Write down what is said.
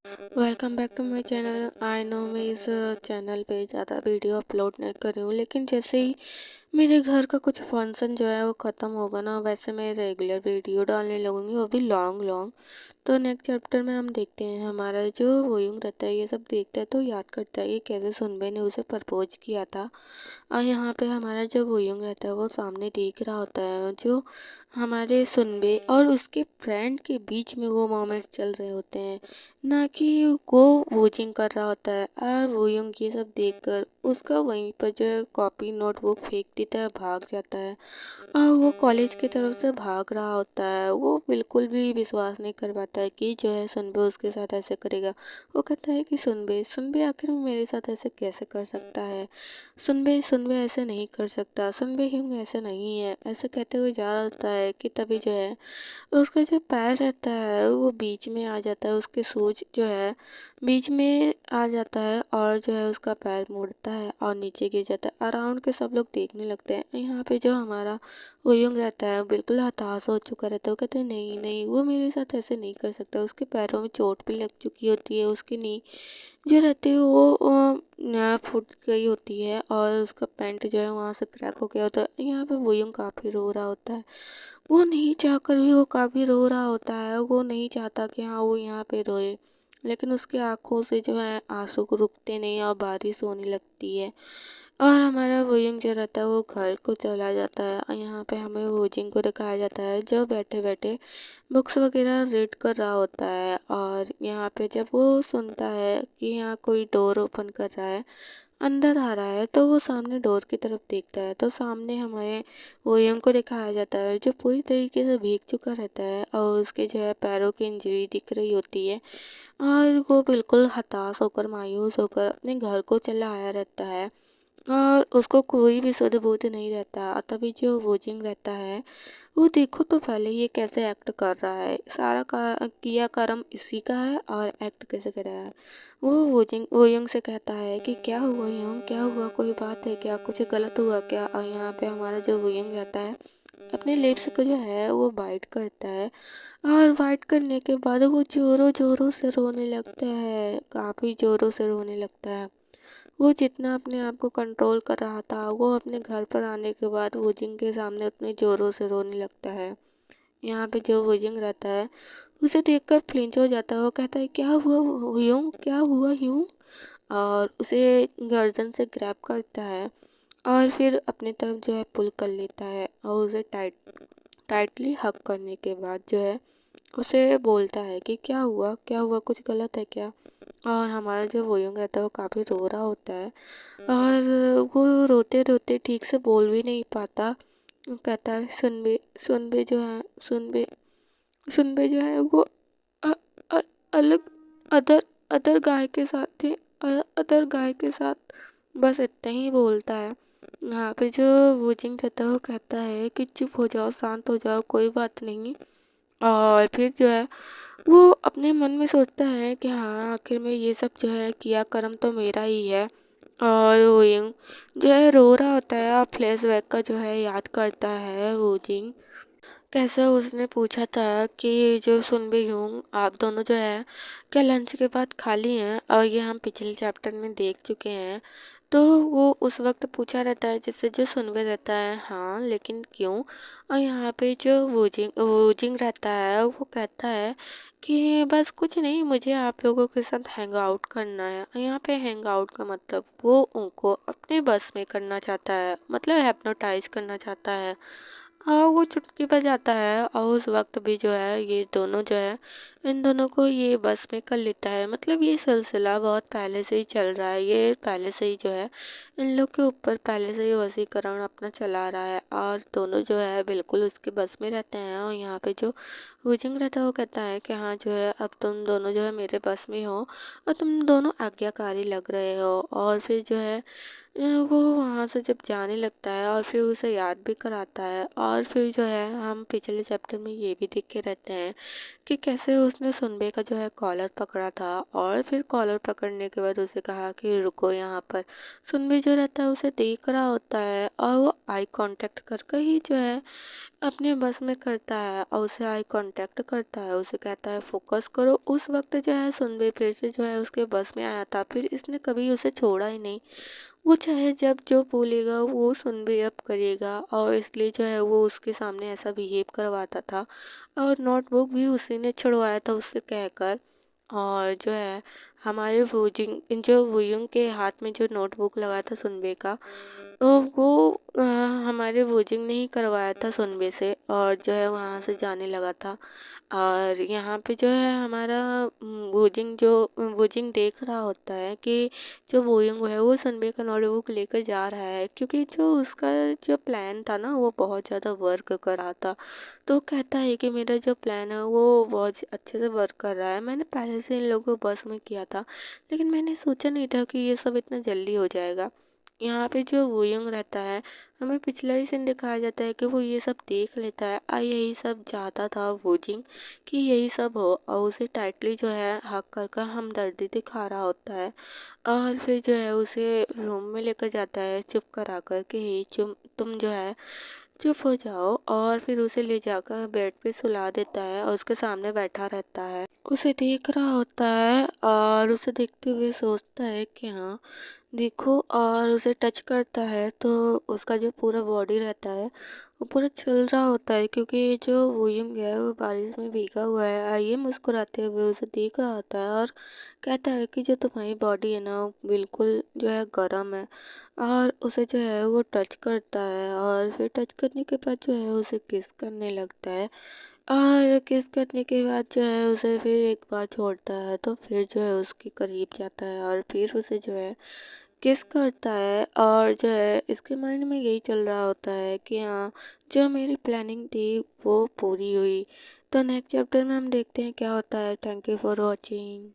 Welcome back to my channel. I know मैं इस channel पे ज़्यादा वीडियो अपलोड नहीं कर रही हूँ, लेकिन जैसे ही मेरे घर का कुछ फंक्शन जो है वो ख़त्म होगा ना, वैसे मैं रेगुलर वीडियो डालने लगूँगी, वो भी लॉन्ग लॉन्ग। तो नेक्स्ट चैप्टर में हम देखते हैं हमारा जो वोयुंग रहता है ये सब देखता है तो याद करता है कि कैसे सुनबे ने उसे प्रपोज किया था। और यहाँ पे हमारा जो वोयुंग रहता है वो सामने देख रहा होता है जो हमारे सुनबे और उसके फ्रेंड के बीच में वो मोमेंट चल रहे होते हैं, ना कि वो वोचिंग कर रहा होता है। और वोयुंग ये सब देखकर उसका वहीं पर जो है कॉपी नोट वो फेंक देता है, भाग जाता है। और वो कॉलेज की तरफ से भाग रहा होता है। वो बिल्कुल भी विश्वास नहीं कर पाता है कि जो है सुनबे उसके साथ ऐसे करेगा। वो कहता है कि सुनबे सुनबे आखिर मेरे साथ ऐसे कैसे कर सकता है, सुनबे सुनबे ऐसे नहीं कर सकता, सुनबे ही ऐसे नहीं है, ऐसे कहते हुए जा रहा होता है कि तभी जो है उसका जो पैर रहता है वो बीच में आ जाता है, उसके सूज जो है बीच में आ जाता है और जो है उसका पैर मुड़ता है और नीचे गिर जाता है। अराउंड के सब लोग देखने लगते हैं। यहाँ पे जो हमारा वोयुंग रहता है बिल्कुल हताश हो चुका रहता है। वो कहते हैं नहीं नहीं, वो मेरे साथ ऐसे नहीं कर सकता। उसके पैरों में चोट भी लग चुकी होती है, उसकी नी जो रहती है वो फूट गई होती है और उसका पैंट जो है वहाँ से क्रैक हो गया होता है। यहाँ पे वोयुंग काफ़ी रो रहा होता है। वो नहीं चाहकर भी वो काफ़ी रो रहा होता है। वो नहीं चाहता कि हाँ वो यहाँ पे रोए, लेकिन उसकी आंखों से जो है आंसू को रुकते नहीं और बारिश होने लगती है। और हमारा वोजिंग जो रहता है वो घर को चला जाता है। और यहाँ पे हमें वोजिंग को दिखाया जाता है जो बैठे बैठे बुक्स वगैरह रीड कर रहा होता है। और यहाँ पे जब वो सुनता है कि यहाँ कोई डोर ओपन कर रहा है, अंदर आ रहा है, तो वो सामने डोर की तरफ देखता है तो सामने हमारे वोयंग को दिखाया जाता है जो पूरी तरीके से भीग चुका रहता है और उसके जो है पैरों की इंजरी दिख रही होती है। और वो बिल्कुल हताश होकर मायूस होकर अपने घर को चला आया रहता है और उसको कोई भी सद्बुद्ध नहीं रहता। तभी जो वोजिंग रहता है वो देखो तो पहले ये कैसे एक्ट कर रहा है, सारा का किया कर्म इसी का है और एक्ट कैसे कर रहा है। वो वोयंग से कहता है कि क्या हुआ यंग, क्या हुआ, कोई बात है क्या, कुछ गलत हुआ क्या। और यहाँ पे हमारा जो वोयंग रहता है अपने लिप्स को जो है वो बाइट करता है और बाइट करने के बाद वो जोरों जोरों से रोने लगता है, काफ़ी जोरों से रोने लगता है। वो जितना अपने आप को कंट्रोल कर रहा था वो अपने घर पर आने के बाद वोजिंग के सामने उतने ज़ोरों से रोने लगता है। यहाँ पे जो वोजिंग रहता है उसे देखकर फ्लिंच हो जाता है। वो कहता है क्या हुआ ह्यूम, क्या हुआ ह्यूम, और उसे गर्दन से ग्रैब करता है और फिर अपनी तरफ जो है पुल कर लेता है और उसे टाइटली हक करने के बाद जो है उसे बोलता है कि क्या हुआ, क्या हुआ, कुछ गलत है क्या। और हमारा जो वोयुंग रहता है वो काफ़ी रो रहा होता है और वो रोते रोते ठीक से बोल भी नहीं पाता। वो कहता है सुनबे सुनबे जो है सुनबे सुनबे जो है वो अ, अ, अलग अदर अदर गाय के साथ थे, अदर गाय के साथ, बस इतना ही बोलता है। यहाँ पे जो वोजिंग रहता है वो कहता है कि चुप हो जाओ, शांत हो जाओ, कोई बात नहीं। और फिर जो है वो अपने मन में सोचता है कि हाँ आखिर में ये सब जो है किया कर्म तो मेरा ही है। और वोजिंग जो है रो रहा होता है और फ्लैशबैक का जो है याद करता है वोजिंग, कैसे उसने पूछा था कि जो सुनबे ह्यूंग आप दोनों जो है क्या लंच के बाद खाली हैं, और ये हम पिछले चैप्टर में देख चुके हैं। तो वो उस वक्त पूछा रहता है जिससे जो सुनबे रहता है हाँ लेकिन क्यों। और यहाँ पे जो वोजिंग रहता है वो कहता है कि बस कुछ नहीं, मुझे आप लोगों के साथ हैंग आउट करना है। और यहाँ पे हैंग आउट का मतलब वो उनको अपने बस में करना चाहता है, मतलब हैप्नोटाइज करना चाहता है। हाँ वो चुटकी बजाता है और उस वक्त भी जो है ये दोनों जो है इन दोनों को ये बस में कर लेता है। मतलब ये सिलसिला बहुत पहले से ही चल रहा है, ये पहले से ही जो है इन लोग के ऊपर पहले से ही वशीकरण अपना चला रहा है और दोनों जो है बिल्कुल उसके बस में रहते हैं। और यहाँ पे जो वुजिंग रहता है वो कहता है कि हाँ जो है अब तुम दोनों जो है मेरे बस में हो और तुम दोनों आज्ञाकारी लग रहे हो। और फिर जो है वो वहाँ से जब जाने लगता है और फिर उसे याद भी कराता है। और फिर जो है हम पिछले चैप्टर में ये भी देख के रहते हैं कि कैसे उसने सुनबे का जो है कॉलर पकड़ा था और फिर कॉलर पकड़ने के बाद उसे कहा कि रुको यहाँ पर। सुनबे जो रहता है उसे देख रहा होता है और वो आई कांटेक्ट करके ही जो है अपने बस में करता है और उसे आई कांटेक्ट करता है, उसे कहता है फोकस करो। उस वक्त जो है सुनबे फिर से जो है उसके बस में आया था, फिर इसने कभी उसे छोड़ा ही नहीं। वो चाहे जब जो बोलेगा वो सुनबे अब करेगा और इसलिए जो है वो उसके सामने ऐसा बिहेव करवाता था। और नोटबुक भी उसी ने छुड़वाया था उससे कहकर। और जो है हमारे वूजिंग जो वुयुंग के हाथ में जो नोटबुक लगा था सुनबे का, वो हमारे वूजिंग ने ही करवाया था सुनबे से और जो है वहाँ से जाने लगा था। और यहाँ पे जो है हमारा वूजिंग देख रहा होता है कि जो वुयुंग है वो सुनबे का नोटबुक लेकर जा रहा है, क्योंकि जो उसका जो प्लान था ना वो बहुत ज़्यादा वर्क कर रहा था। तो कहता है कि मेरा जो प्लान है वो बहुत अच्छे से वर्क कर रहा है, मैंने पहले से इन लोगों को बस में किया था, लेकिन मैंने सोचा नहीं था कि ये सब इतना जल्दी हो जाएगा। यहाँ पे जो वुयंग रहता है, हमें पिछला ही सीन दिखाया जाता है कि वो ये सब देख लेता है और यही सब चाहता था वुजिंग कि यही सब हो, और उसे टाइटली जो है हक कर हमदर्दी दिखा रहा होता है। और फिर जो है उसे रूम में लेकर जाता है चुप करा कर कि हे चुप तुम जो है चुप हो जाओ, और फिर उसे ले जाकर बेड पे सुला देता है और उसके सामने बैठा रहता है, उसे देख रहा होता है और उसे देखते हुए सोचता है कि हाँ देखो, और उसे टच करता है तो उसका जो पूरा बॉडी रहता है वो पूरा चल रहा होता है, क्योंकि जो वुयंग है वो बारिश में भीगा हुआ है। आइए मुस्कुराते हुए उसे देख रहा होता है और कहता है कि जो तुम्हारी बॉडी है ना वो बिल्कुल जो है गर्म है। और उसे जो है वो टच करता है और फिर टच करने के बाद जो है उसे किस करने लगता है। और किस करने के बाद जो है उसे फिर एक बार छोड़ता है तो फिर जो है उसके करीब जाता है और फिर उसे जो है किस करता है। और जो है इसके माइंड में यही चल रहा होता है कि हाँ जो मेरी प्लानिंग थी वो पूरी हुई। तो नेक्स्ट चैप्टर में हम देखते हैं क्या होता है। Thank you for watching.